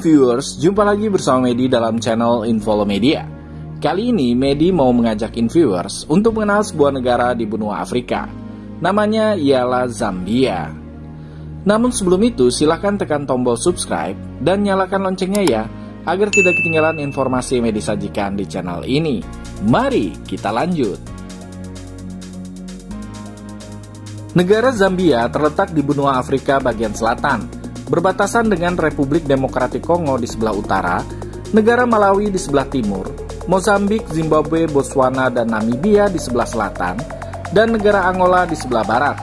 viewers, jumpa lagi bersama Medi dalam channel Infolomedia. Kali ini Medi mau mengajakin viewers untuk mengenal sebuah negara di benua Afrika. Namanya ialah Zambia. Namun sebelum itu silahkan tekan tombol subscribe dan nyalakan loncengnya ya, agar tidak ketinggalan informasi yang Medi sajikan di channel ini. Mari kita lanjut. Negara Zambia terletak di benua Afrika bagian selatan, berbatasan dengan Republik Demokratik Kongo di sebelah utara, negara Malawi di sebelah timur, Mozambik, Zimbabwe, Botswana, dan Namibia di sebelah selatan, dan negara Angola di sebelah barat.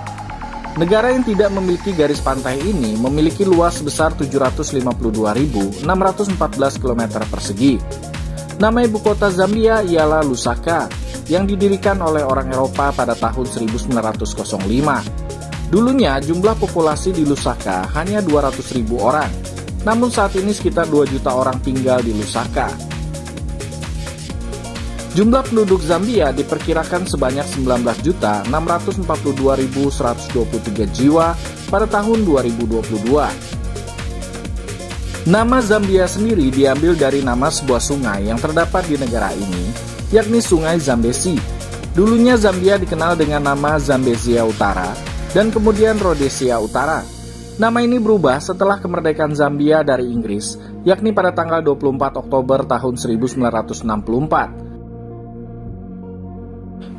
Negara yang tidak memiliki garis pantai ini memiliki luas sebesar 752.614 km persegi. Nama ibu kota Zambia ialah Lusaka, yang didirikan oleh orang Eropa pada tahun 1905. Dulunya jumlah populasi di Lusaka hanya 200.000 orang, namun saat ini sekitar 2 juta orang tinggal di Lusaka. Jumlah penduduk Zambia diperkirakan sebanyak 19.642.123 jiwa pada tahun 2022. Nama Zambia sendiri diambil dari nama sebuah sungai yang terdapat di negara ini, yakni Sungai Zambezi. Dulunya Zambia dikenal dengan nama Zambezia Utara, dan kemudian Rhodesia Utara. Nama ini berubah setelah kemerdekaan Zambia dari Inggris, yakni pada tanggal 24 Oktober tahun 1964.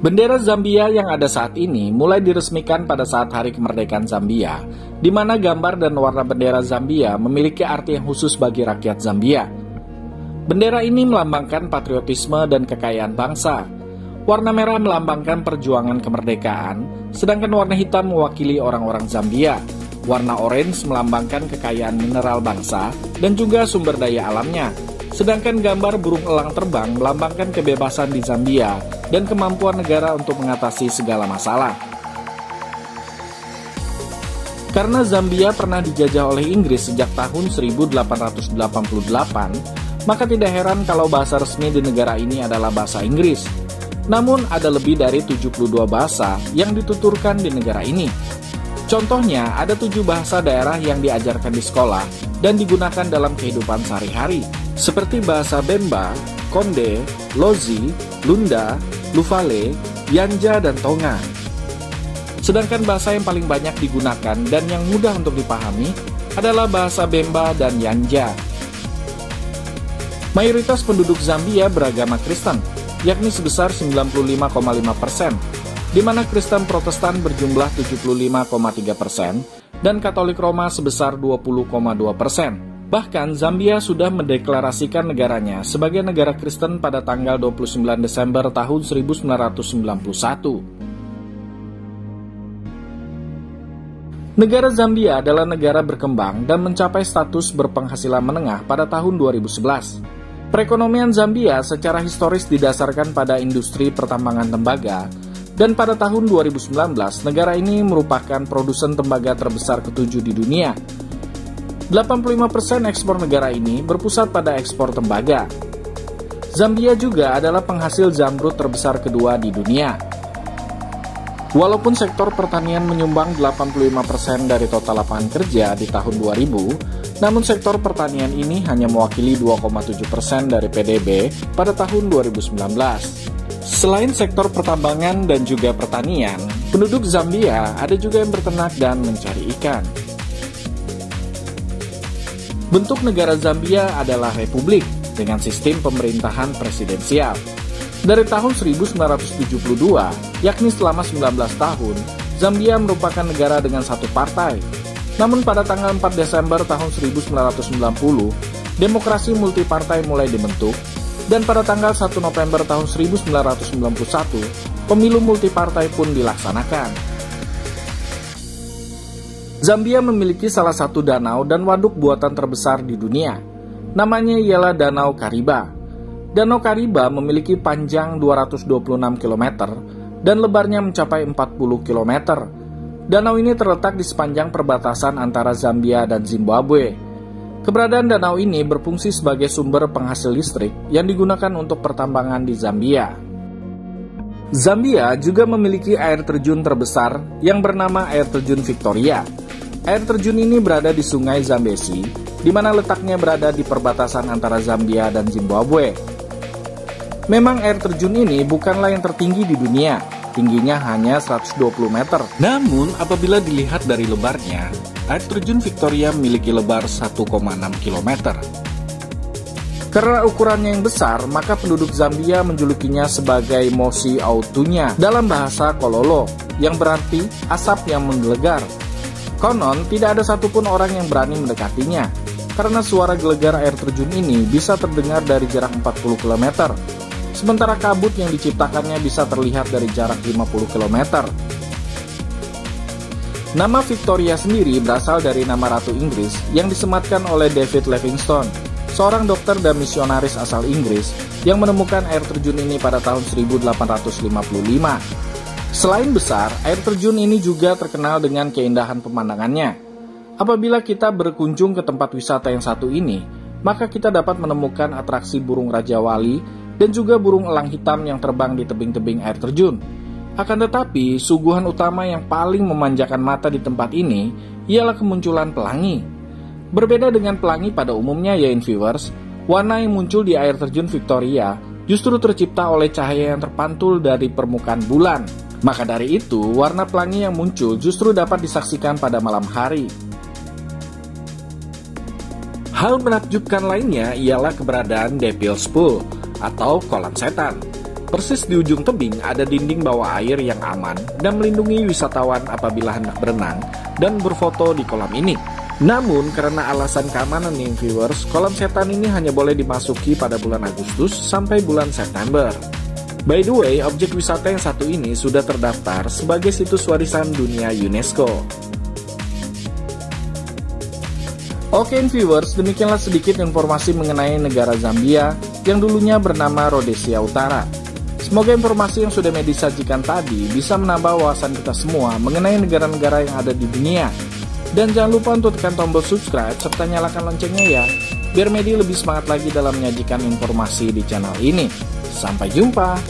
Bendera Zambia yang ada saat ini mulai diresmikan pada saat Hari Kemerdekaan Zambia, di mana gambar dan warna bendera Zambia memiliki arti yang khusus bagi rakyat Zambia. Bendera ini melambangkan patriotisme dan kekayaan bangsa. Warna merah melambangkan perjuangan kemerdekaan, sedangkan warna hitam mewakili orang-orang Zambia. Warna orange melambangkan kekayaan mineral bangsa dan juga sumber daya alamnya. Sedangkan gambar burung elang terbang melambangkan kebebasan di Zambia dan kemampuan negara untuk mengatasi segala masalah. Karena Zambia pernah dijajah oleh Inggris sejak tahun 1888, maka tidak heran kalau bahasa resmi di negara ini adalah bahasa Inggris. Namun ada lebih dari 72 bahasa yang dituturkan di negara ini. Contohnya ada 7 bahasa daerah yang diajarkan di sekolah dan digunakan dalam kehidupan sehari-hari, seperti bahasa Bemba, Konde, Lozi, Lunda, Lufale, Yanja, dan Tonga. Sedangkan bahasa yang paling banyak digunakan dan yang mudah untuk dipahami adalah bahasa Bemba dan Yanja. Mayoritas penduduk Zambia beragama Kristen, yakni sebesar 95,5%, di mana Kristen Protestan berjumlah 75,3% dan Katolik Roma sebesar 20,2%. Bahkan Zambia sudah mendeklarasikan negaranya sebagai negara Kristen pada tanggal 29 Desember tahun 1991. Negara Zambia adalah negara berkembang dan mencapai status berpenghasilan menengah pada tahun 2011. Perekonomian Zambia secara historis didasarkan pada industri pertambangan tembaga, dan pada tahun 2019 negara ini merupakan produsen tembaga terbesar ke-7 di dunia. 85% ekspor negara ini berpusat pada ekspor tembaga. Zambia juga adalah penghasil zamrud terbesar kedua di dunia. Walaupun sektor pertanian menyumbang 85% dari total lapangan kerja di tahun 2000, namun sektor pertanian ini hanya mewakili 2,7% dari PDB pada tahun 2019. Selain sektor pertambangan dan juga pertanian, penduduk Zambia ada juga yang berternak dan mencari ikan. Bentuk negara Zambia adalah republik dengan sistem pemerintahan presidensial. Dari tahun 1972, yakni selama 19 tahun, Zambia merupakan negara dengan satu partai. Namun pada tanggal 4 Desember tahun 1990, demokrasi multipartai mulai dibentuk, dan pada tanggal 1 November tahun 1991, pemilu multipartai pun dilaksanakan. Zambia memiliki salah satu danau dan waduk buatan terbesar di dunia. Namanya ialah Danau Kariba. Danau Kariba memiliki panjang 226 km dan lebarnya mencapai 40 km. Danau ini terletak di sepanjang perbatasan antara Zambia dan Zimbabwe. Keberadaan danau ini berfungsi sebagai sumber penghasil listrik yang digunakan untuk pertambangan di Zambia. Zambia juga memiliki air terjun terbesar yang bernama Air Terjun Victoria. Air terjun ini berada di Sungai Zambezi di mana letaknya berada di perbatasan antara Zambia dan Zimbabwe. Memang air terjun ini bukanlah yang tertinggi di dunia, tingginya hanya 120 meter. Namun, apabila dilihat dari lebarnya, air terjun Victoria memiliki lebar 1,6 km. Karena ukurannya yang besar, maka penduduk Zambia menjulukinya sebagai Mosi Autunya dalam bahasa Kololo, yang berarti asap yang menggelegar. Konon, tidak ada satupun orang yang berani mendekatinya, karena suara gelegar air terjun ini bisa terdengar dari jarak 40 km. Sementara kabut yang diciptakannya bisa terlihat dari jarak 50 km. Nama Victoria sendiri berasal dari nama Ratu Inggris yang disematkan oleh David Livingstone, seorang dokter dan misionaris asal Inggris yang menemukan air terjun ini pada tahun 1855. Selain besar, air terjun ini juga terkenal dengan keindahan pemandangannya. Apabila kita berkunjung ke tempat wisata yang satu ini, maka kita dapat menemukan atraksi burung Raja Wali dan juga burung elang hitam yang terbang di tebing-tebing air terjun. Akan tetapi, suguhan utama yang paling memanjakan mata di tempat ini ialah kemunculan pelangi. Berbeda dengan pelangi pada umumnya ya viewers, warna yang muncul di air terjun Victoria justru tercipta oleh cahaya yang terpantul dari permukaan bulan. Maka dari itu, warna pelangi yang muncul justru dapat disaksikan pada malam hari. Hal menakjubkan lainnya ialah keberadaan Devil's Pool atau kolam setan. Persis di ujung tebing ada dinding bawah air yang aman dan melindungi wisatawan apabila hendak berenang dan berfoto di kolam ini. Namun karena alasan keamanan nih viewers, kolam setan ini hanya boleh dimasuki pada bulan Agustus sampai bulan September. By the way, objek wisata yang satu ini sudah terdaftar sebagai situs warisan dunia UNESCO. Oke viewers, demikianlah sedikit informasi mengenai negara Zambia yang dulunya bernama Rhodesia Utara. Semoga informasi yang sudah Medi sajikan tadi bisa menambah wawasan kita semua mengenai negara-negara yang ada di dunia. Dan jangan lupa untuk tekan tombol subscribe serta nyalakan loncengnya ya, biar Medi lebih semangat lagi dalam menyajikan informasi di channel ini. Sampai jumpa!